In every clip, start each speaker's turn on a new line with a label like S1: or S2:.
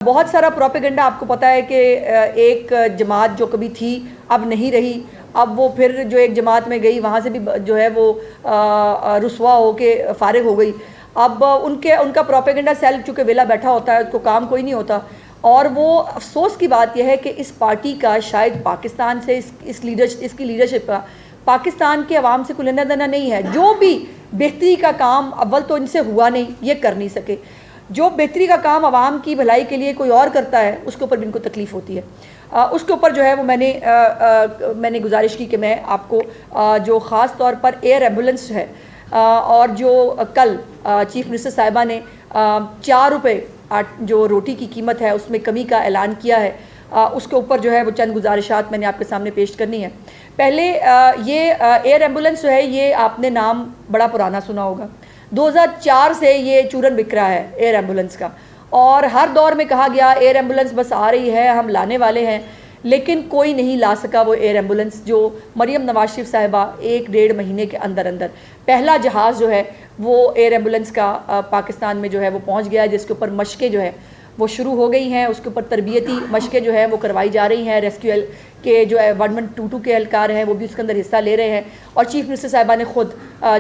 S1: بہت سارا پروپیگنڈا آپ کو پتہ ہے کہ ایک جماعت جو کبھی تھی اب نہیں رہی، اب وہ پھر جو ایک جماعت میں گئی وہاں سے بھی جو ہے وہ رسوا ہو کے فارغ ہو گئی۔ اب ان کا پروپیگنڈا سیل چونکہ ویلا بیٹھا ہوتا ہے، اس کو کام کوئی نہیں ہوتا، اور وہ افسوس کی بات یہ ہے کہ اس پارٹی کا شاید پاکستان سے اس کی لیڈرشپ کا پاکستان کے عوام سے کوئی لینا دینا نہیں ہے۔ جو بھی بہتری کا کام اول تو ان سے ہوا نہیں، یہ کر نہیں سکے۔ جو بہتری کا کام عوام کی بھلائی کے لیے کوئی اور کرتا ہے اس کے اوپر بھی ان کو تکلیف ہوتی ہے۔ اس کے اوپر جو ہے وہ میں نے گزارش کی کہ میں آپ کو جو خاص طور پر ایئر ایمبولنس ہے اور جو کل چیف منسٹر صاحبہ نے 4 روپے جو روٹی کی قیمت ہے اس میں کمی کا اعلان کیا ہے، اس کے اوپر جو ہے وہ چند گزارشات میں نے آپ کے سامنے پیش کرنی ہے۔ پہلے یہ ایئر ایمبولنس جو ہے یہ آپ نے نام بڑا پرانا سنا ہوگا۔ 2004 سے یہ چورن بک رہا ہے ایئر ایمبولنس کا، اور ہر دور میں کہا گیا ایئر ایمبولنس بس آ رہی ہے، ہم لانے والے ہیں، لیکن کوئی نہیں لا سکا وہ ایئر ایمبولنس جو مریم نواز شریف صاحبہ 1-1.5 مہینے کے اندر پہلا جہاز جو ہے وہ ایئر ایمبولنس کا پاکستان میں جو ہے وہ پہنچ گیا ہے، جس کے اوپر مشقیں جو ہے وہ شروع ہو گئی ہیں، اس کے اوپر تربیتی مشقیں جو ہے وہ کروائی جا رہی ہیں۔ ریسکیو کے جو 1122 کے اہلکار ہیں وہ بھی اس کے اندر حصہ لے رہے ہیں، اور چیف منسٹر صاحبہ نے خود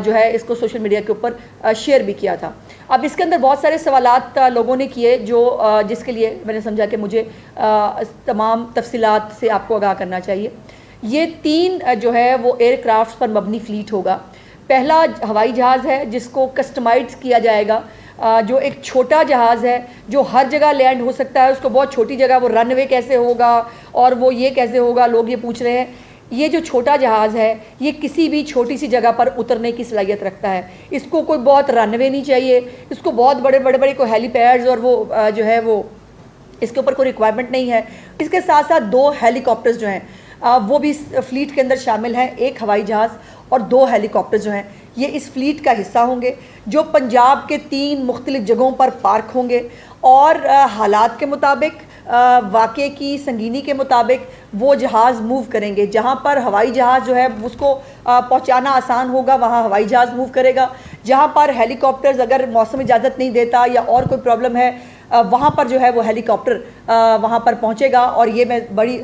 S1: جو ہے اس کو سوشل میڈیا کے اوپر شیئر بھی کیا تھا۔ اب اس کے اندر بہت سارے سوالات لوگوں نے کیے جس کے لیے میں نے سمجھا کہ مجھے تمام تفصیلات سے آپ کو آگاہ کرنا چاہیے۔ یہ 3 جو ہے وہ ایئر کرافٹس پر مبنی فلیٹ ہوگا۔ پہلا ہوائی جہاز ہے جس کو کسٹمائز کیا جائے گا، جو ایک چھوٹا جہاز ہے جو ہر جگہ لینڈ ہو سکتا ہے، اس کو بہت چھوٹی جگہ وہ رن وے کیسے ہوگا اور وہ یہ کیسے ہوگا، لوگ یہ پوچھ رہے ہیں۔ یہ جو چھوٹا جہاز ہے یہ کسی بھی چھوٹی سی جگہ پر اترنے کی صلاحیت رکھتا ہے، اس کو کوئی بہت رن وے نہیں چاہیے، اس کو بہت بڑے کوئی ہیلی پیڈز اور وہ جو ہے وہ اس کے اوپر کوئی ریکوائرمنٹ نہیں ہے۔ اس کے ساتھ ساتھ 2 ہیلی کاپٹرز جو ہیں وہ بھی فلیٹ کے اندر شامل ہیں، ایک ہوائی جہاز اور 2 ہیلی کاپٹرز جو ہیں یہ اس فلیٹ کا حصہ ہوں گے، جو پنجاب کے 3 مختلف جگہوں پر پارک ہوں گے، اور حالات کے مطابق واقعے کی سنگینی کے مطابق وہ جہاز موو کریں گے۔ جہاں پر ہوائی جہاز جو ہے اس کو پہنچانا آسان ہوگا وہاں ہوائی جہاز موو کرے گا، جہاں پر ہیلی کاپٹرز اگر موسم اجازت نہیں دیتا یا اور کوئی پرابلم ہے وہاں پر جو ہے وہ ہیلی کاپٹر وہاں پر پہنچے گا۔ اور یہ میں بڑی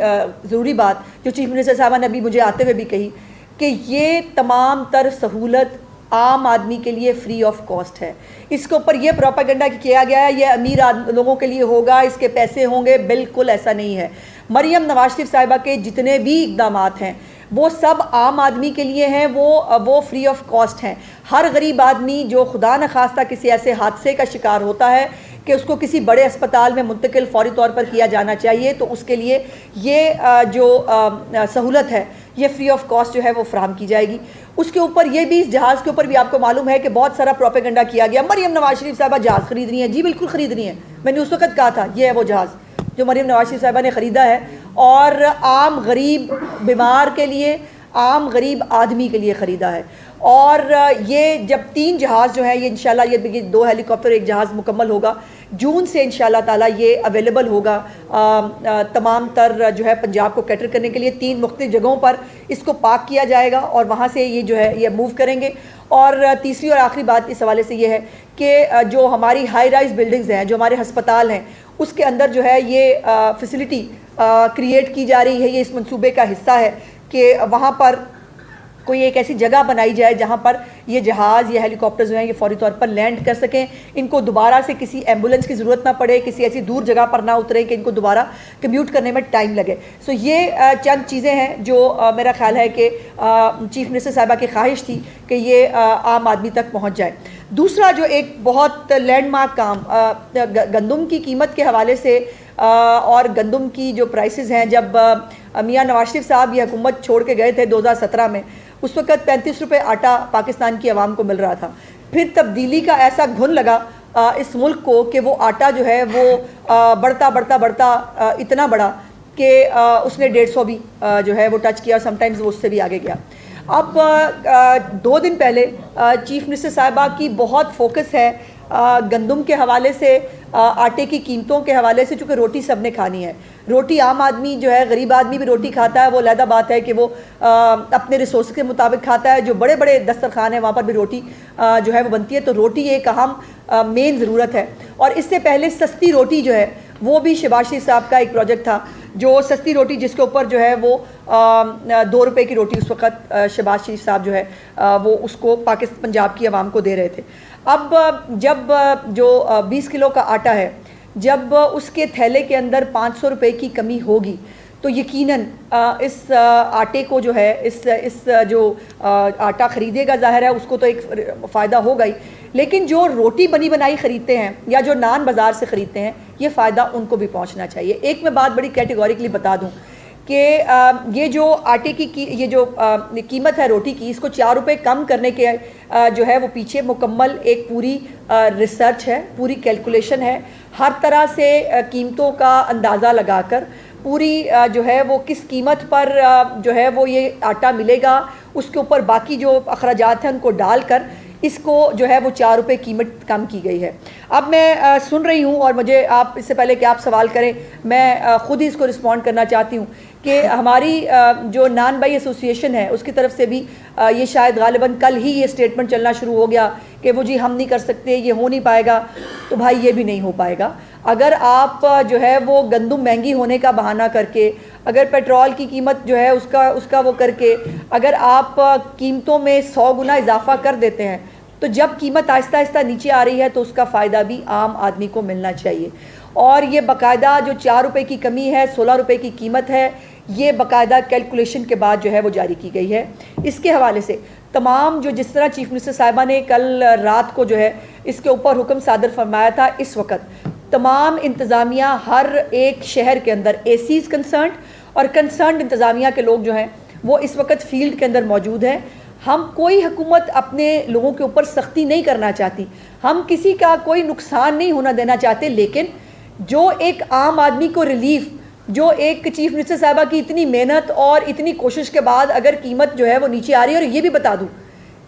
S1: ضروری بات جو چیف منسٹر صاحبہ نے ابھی مجھے آتے ہوئے بھی کہی کہ یہ تمام تر سہولت عام آدمی کے لیے فری آف کاسٹ ہے۔ اس کے اوپر یہ پروپیگنڈا کیا گیا ہے یہ امیر لوگوں کے لیے ہوگا، اس کے پیسے ہوں گے، بالکل ایسا نہیں ہے۔ مریم نواز شریف صاحبہ کے جتنے بھی اقدامات ہیں وہ سب عام آدمی کے لیے ہیں، وہ فری آف کاسٹ ہیں۔ ہر غریب آدمی جو خدا نخواستہ کسی ایسے حادثے کا شکار ہوتا ہے کہ اس کو کسی بڑے اسپتال میں منتقل فوری طور پر کیا جانا چاہیے، تو اس کے لیے یہ جو سہولت ہے یہ فری آف کاسٹ جو ہے وہ فراہم کی جائے گی۔ اس کے اوپر یہ بھی اس جہاز کے اوپر بھی آپ کو معلوم ہے کہ بہت سارا پروپیگنڈا کیا گیا، مریم نواز شریف صاحبہ جہاز خرید رہی ہیں۔ جی بالکل خرید رہی ہیں، میں نے اس وقت کہا تھا یہ ہے وہ جہاز جو مریم نواز شریف صاحبہ نے خریدا ہے، اور عام غریب بیمار کے لیے، عام غریب آدمی کے لیے خریدا ہے۔ اور یہ جب 3 جہاز جو ہیں یہ انشاءاللہ یہ 2 ہیلی کاپٹر 1 جہاز مکمل ہوگا، جون سے انشاءاللہ تعالیٰ یہ اویلیبل ہوگا تمام تر جو ہے پنجاب کو کیٹر کرنے کے لیے۔ 3 مختلف جگہوں پر اس کو پارک کیا جائے گا اور وہاں سے یہ جو ہے یہ موو کریں گے۔ اور تیسری اور آخری بات اس حوالے سے یہ ہے کہ جو ہماری ہائی رائز بلڈنگز ہیں، جو ہمارے ہسپتال ہیں، اس کے اندر جو ہے یہ فیسلٹی کریٹ کی جا رہی ہے، یہ اس منصوبے کا حصہ ہے کہ وہاں پر کوئی ایک ایسی جگہ بنائی جائے جہاں پر یہ جہاز یہ ہیلی کاپٹر جو ہیں یہ فوری طور پر لینڈ کر سکیں، ان کو دوبارہ سے کسی ایمبولنس کی ضرورت نہ پڑے، کسی ایسی دور جگہ پر نہ اتریں کہ ان کو دوبارہ کمیوٹ کرنے میں ٹائم لگے۔ سو یہ چند چیزیں ہیں جو میرا خیال ہے کہ چیف منسٹر صاحبہ کی خواہش تھی کہ یہ عام آدمی تک پہنچ جائے۔ دوسرا جو ایک بہت لینڈ مارک کام گندم کی قیمت کے حوالے سے اور گندم کی جو پرائسز ہیں، جب میاں نواز شریف صاحب یہ حکومت چھوڑ کے گئے تھے 2017 میں، اس وقت 35 روپے آٹا پاکستان کی عوام کو مل رہا تھا۔ پھر تبدیلی کا ایسا گھن لگا اس ملک کو کہ وہ آٹا جو ہے وہ بڑھتا اتنا بڑا کہ اس نے 150 بھی جو ہے وہ ٹچ کیا، سم ٹائمز وہ اس سے بھی آگے گیا۔ اب 2 دن پہلے چیف منسٹر صاحبہ کی بہت فوکس ہے گندم کے حوالے سے، آٹے کی قیمتوں کے حوالے سے، چونکہ روٹی سب نے کھانی ہے۔ روٹی عام آدمی جو ہے، غریب آدمی بھی روٹی کھاتا ہے، وہ علیحدہ بات ہے کہ وہ اپنے ریسورس کے مطابق کھاتا ہے، جو بڑے بڑے دسترخوان ہیں وہاں پر بھی روٹی جو ہے وہ بنتی ہے، تو روٹی ایک اہم مین ضرورت ہے۔ اور اس سے پہلے سستی روٹی جو ہے وہ بھی شہباز شریف صاحب کا ایک پروجیکٹ تھا جو سستی روٹی جس کے اوپر جو ہے وہ 2 روپے کی روٹی اس وقت شہباز شریف صاحب جو ہے وہ اس کو پنجاب کی عوام کو دے رہے تھے. اب جب جو 20 کلو کا آٹا ہے جب اس کے تھیلے کے اندر 500 روپے کی کمی ہوگی تو یقیناً اس آٹے کو جو ہے اس جو آٹا خریدے گا ظاہر ہے اس کو تو ایک فائدہ ہوگا ہی, لیکن جو روٹی بنی بنائی خریدتے ہیں یا جو نان بازار سے خریدتے ہیں یہ فائدہ ان کو بھی پہنچنا چاہیے. ایک میں بات بڑی کیٹیگوریکلی بتا دوں کہ یہ جو آٹے کی یہ جو قیمت ہے روٹی کی, اس کو 4 روپے کم کرنے کے جو ہے وہ پیچھے مکمل ایک پوری ریسرچ ہے, پوری کیلکولیشن ہے, ہر طرح سے قیمتوں کا اندازہ لگا کر پوری جو ہے وہ کس قیمت پر جو ہے وہ یہ آٹا ملے گا, اس کے اوپر باقی جو اخراجات ہیں ان کو ڈال کر اس کو جو ہے وہ 4 روپے قیمت کم کی گئی ہے. اب میں سن رہی ہوں اور مجھے آپ اس سے پہلے کہ آپ سوال کریں میں خود ہی اس کو رسپونڈ کرنا چاہتی ہوں کہ ہماری جو نان بائی ایسوسی ایشن ہے اس کی طرف سے بھی یہ شاید غالباً کل ہی یہ سٹیٹمنٹ چلنا شروع ہو گیا کہ وہ جی ہم نہیں کر سکتے, یہ ہو نہیں پائے گا. تو بھائی یہ بھی نہیں ہو پائے گا. اگر آپ جو ہے وہ گندم مہنگی ہونے کا بہانہ کر کے, اگر پیٹرول کی قیمت جو ہے اس کا وہ کر کے, اگر آپ قیمتوں میں 100 گنا اضافہ کر دیتے ہیں تو جب قیمت آہستہ آہستہ نیچے آ رہی ہے تو اس کا فائدہ بھی عام آدمی کو ملنا چاہیے. اور یہ باقاعدہ جو 4 روپے کی کمی ہے 16 روپے کی قیمت ہے, یہ باقاعدہ کیلکولیشن کے بعد جو ہے وہ جاری کی گئی ہے. اس کے حوالے سے تمام جو جس طرح چیف منسٹر صاحبہ نے کل رات کو جو ہے اس کے اوپر حکم صادر فرمایا تھا, اس وقت تمام انتظامیہ ہر ایک شہر کے اندر اے سیز کنسرنڈ اور کنسرنڈ انتظامیہ کے لوگ جو ہیں وہ اس وقت فیلڈ کے اندر موجود ہیں. ہم کوئی حکومت اپنے لوگوں کے اوپر سختی نہیں کرنا چاہتی, ہم کسی کا کوئی نقصان نہیں ہونا دینا چاہتے, لیکن جو ایک عام آدمی کو ریلیف, جو ایک چیف منسٹر صاحبہ کی اتنی محنت اور اتنی کوشش کے بعد اگر قیمت جو ہے وہ نیچے آ رہی ہے, اور یہ بھی بتا دوں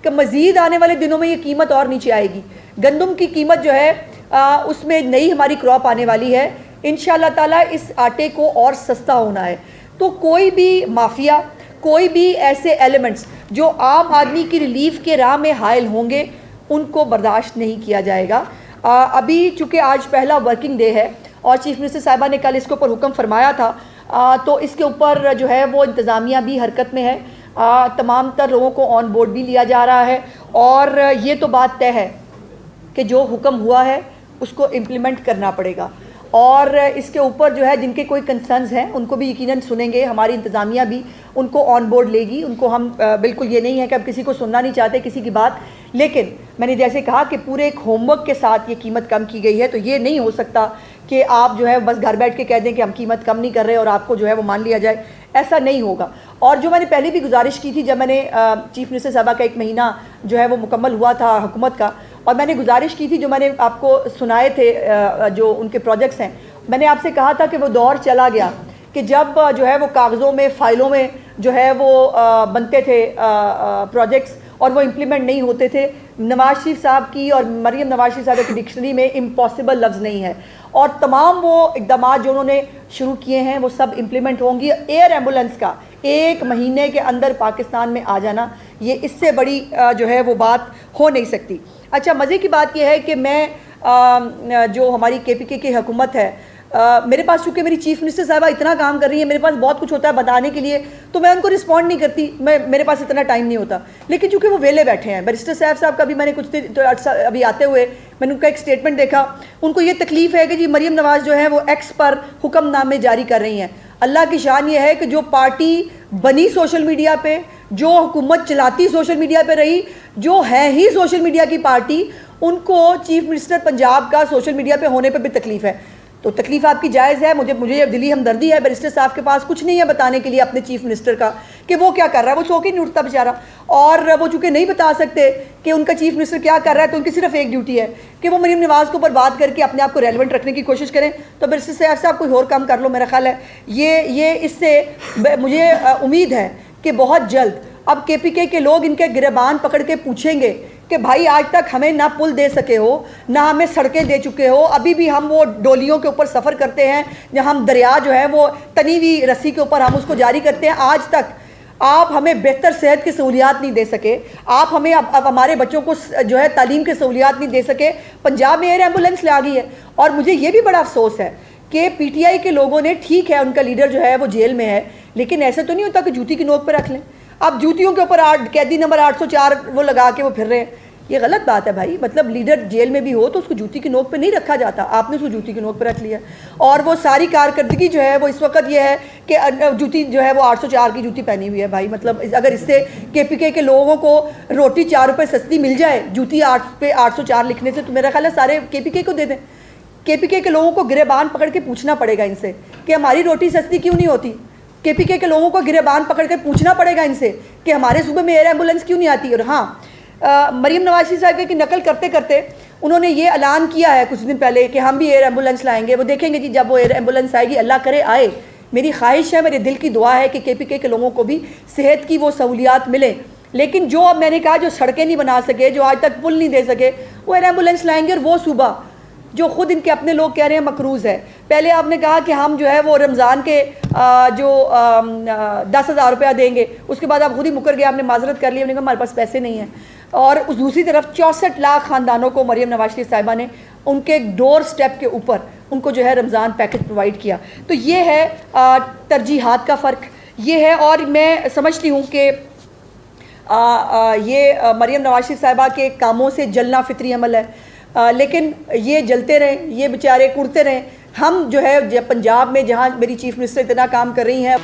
S1: کہ مزید آنے والے دنوں میں یہ قیمت اور نیچے آئے گی. گندم کی قیمت جو ہے اس میں نئی ہماری کراپ آنے والی ہے, انشاءاللہ تعالیٰ اس آٹے کو اور سستا ہونا ہے. تو کوئی بھی مافیا, کوئی بھی ایسے ایلیمنٹس جو عام آدمی کی ریلیف کے راہ میں حائل ہوں گے ان کو برداشت نہیں کیا جائے گا. ابھی چونکہ آج پہلا ورکنگ ڈے ہے اور چیف منسٹر صاحبہ نے کل اس کے اوپر حکم فرمایا تھا, تو اس کے اوپر جو ہے وہ انتظامیہ بھی حرکت میں ہے, تمام تر لوگوں کو آن بورڈ بھی لیا جا رہا ہے, اور یہ تو بات طے ہے کہ جو حکم ہوا ہے اس کو امپلیمنٹ کرنا پڑے گا. اور اس کے اوپر جو ہے جن کے کوئی کنسرنز ہیں ان کو بھی یقیناً سنیں گے, ہماری انتظامیہ بھی ان کو آن بورڈ لے گی. ان کو ہم بالکل یہ نہیں ہے کہ اب کسی کو سننا نہیں چاہتے کسی کی بات, لیکن میں نے جیسے کہا کہ پورے ایک ہوم ورک کے ساتھ یہ قیمت کم کی گئی ہے. تو یہ نہیں ہو سکتا کہ آپ جو ہے بس گھر بیٹھ کے کہہ دیں کہ ہم قیمت کم نہیں کر رہے اور آپ کو جو ہے وہ مان لیا جائے, ایسا نہیں ہوگا. اور جو میں نے پہلے بھی گزارش کی تھی جب میں نے چیف منسٹر صاحبہ کا 1 مہینہ جو ہے وہ مکمل ہوا تھا حکومت کا, اور میں نے گزارش کی تھی جو میں نے آپ کو سنائے تھے جو ان کے پروجیکٹس ہیں, میں نے آپ سے کہا تھا کہ وہ دور چلا گیا کہ جب جو ہے وہ کاغذوں میں فائلوں میں جو ہے وہ بنتے تھے پروجیکٹس اور وہ امپلیمنٹ نہیں ہوتے تھے. نواز شریف صاحب کی اور مریم نواز شریف صاحب کی ڈکشنری میں امپاسبل لفظ نہیں ہے, اور تمام وہ اقدامات جو انہوں نے شروع کیے ہیں وہ سب امپلیمنٹ ہوں گی. ایئر ایمبولنس کا 1 مہینے کے اندر پاکستان میں آ جانا, یہ اس سے بڑی جو ہے وہ بات ہو نہیں سکتی. اچھا, مزے کی بات یہ ہے کہ میں جو ہماری KPK کی حکومت ہے, میرے پاس چونکہ میری چیف منسٹر صاحبہ اتنا کام کر رہی ہے, میرے پاس بہت کچھ ہوتا ہے بتانے کے لیے, تو میں ان کو رسپونڈ نہیں کرتی, میرے پاس اتنا ٹائم نہیں ہوتا. لیکن چونکہ وہ ویلے بیٹھے ہیں, بیرسٹر صاحب کا بھی میں نے کچھ ابھی آتے ہوئے میں نے ان کا ایک سٹیٹمنٹ دیکھا, ان کو یہ تکلیف ہے کہ جی مریم نواز جو ہے وہ ایکس پر حکم نامے جاری کر رہی ہیں. اللہ کی شان یہ ہے کہ جو پارٹی بنی سوشل میڈیا پہ, جو حکومت چلاتی سوشل میڈیا پہ رہی, جو ہے ہی سوشل میڈیا کی پارٹی, ان کو چیف منسٹر پنجاب کا سوشل میڈیا پہ ہونے پہ بھی تکلیف ہے. تو تکلیف آپ کی جائز ہے, مجھے دلی ہمدردی ہے. بیرسٹر صاحب کے پاس کچھ نہیں ہے بتانے کے لیے اپنے چیف منسٹر کا کہ وہ کیا کر رہا ہے, وہ سو کے نہیں اٹھتا بیچارہ, اور وہ چونکہ نہیں بتا سکتے کہ ان کا چیف منسٹر کیا کر رہا ہے, تو ان کی صرف ایک ڈیوٹی ہے کہ وہ مریم نواز کے اوپر بات کر کے اپنے آپ کو ریلیونٹ رکھنے کی کوشش کریں. تو بیرسٹر صاحب کوئی اور کام کر لو, میرا خیال ہے یہ اس سے مجھے امید ہے کہ بہت جلد اب KPK کے لوگ ان کے گریبان پکڑ کے پوچھیں گے کہ بھائی آج تک ہمیں نہ پل دے سکے ہو, نہ ہمیں سڑکیں دے چکے ہو, ابھی بھی ہم وہ ڈولیوں کے اوپر سفر کرتے ہیں, جہاں ہم دریا جو ہے وہ تنی ہوئی رسی کے اوپر ہم اس کو جاری کرتے ہیں. آج تک آپ ہمیں بہتر صحت کی سہولیات نہیں دے سکے, آپ ہمیں اب ہمارے بچوں کو جو ہے تعلیم کی سہولیات نہیں دے سکے. پنجاب میں ایئر ایمبولنس لے آ گئی ہے, اور مجھے یہ بھی بڑا افسوس ہے کہ پی ٹی آئی کے لوگوں نے، ٹھیک ہے ان کا لیڈر جو ہے وہ جیل میں ہے، لیکن ایسا تو نہیں ہوتا کہ جوتی کی نوک پہ رکھ لیں. اب جوتیوں کے اوپر قیدی نمبر 804 وہ لگا کے وہ پھر رہے ہیں. یہ غلط بات ہے بھائی. مطلب لیڈر جیل میں بھی ہو تو اس کو جوتی کی نوک پہ نہیں رکھا جاتا. آپ نے اس کو جوتی کی نوک پہ رکھ لیا، اور وہ ساری کارکردگی جو ہے وہ اس وقت یہ ہے کہ جوتی جو ہے وہ 804 کی جوتی پہنی ہوئی ہے بھائی. مطلب اگر اس سے کے پی کے لوگوں کو روٹی 4 روپے سستی مل جائے جوتی 8 پہ 804 لکھنے سے، تو میرا خیال ہے سارے کے پی کے کو دے دیں. کے پی کے لوگوں کو گریبان پکڑ کے پوچھنا پڑے گا ان سے کہ ہماری روٹی سستی کیوں نہیں ہوتی. کے پی کے لوگوں کو گریبان پکڑ کے پوچھنا پڑے گا ان سے کہ ہمارے صوبے میں ایئر ایمبولینس کیوں نہیں آتی. اور ہاں، مریم نواز شریف صاحب کی نقل کرتے کرتے انہوں نے یہ اعلان کیا ہے کچھ دن پہلے کہ ہم بھی ایئر ایمبولینس لائیں گے. وہ دیکھیں گے جی جب وہ ایئر ایمبولینس آئے گی، اللہ کرے آئے. میری خواہش ہے، میرے دل کی دعا ہے کہ پی کے لوگوں کو بھی صحت کی وہ سہولیات ملیں. لیکن جو اب میں نے کہا جو سڑکیں نہیں بنا سکے، جو آج تک پل نہیں دے سکے، وہ ایئر ایمبولینس لائیں گے. اور وہ صوبہ جو خود ان کے اپنے لوگ کہہ رہے ہیں مقروض ہے. پہلے آپ نے کہا کہ ہم جو ہے وہ رمضان کے جو 10,000 روپیہ دیں گے، اس کے بعد آپ خود ہی مکر گئے، آپ نے معذرت کر لی، ہم نے کہا ہمارے پاس پیسے نہیں ہیں. اور اس دوسری طرف 64 لاکھ خاندانوں کو مریم نواز شریف صاحبہ نے ان کے ڈور سٹیپ کے اوپر ان کو جو ہے رمضان پیکج پرووائڈ کیا. تو یہ ہے ترجیحات کا فرق، یہ ہے. اور میں سمجھتی ہوں کہ یہ مریم نواز شریف صاحبہ کے کاموں سے جلنا فطری عمل ہے، لیکن یہ جلتے رہیں، یہ بیچارے کڑتے رہیں. ہم جو ہے پنجاب میں جہاں میری چیف منسٹر اتنا کام کر رہی ہیں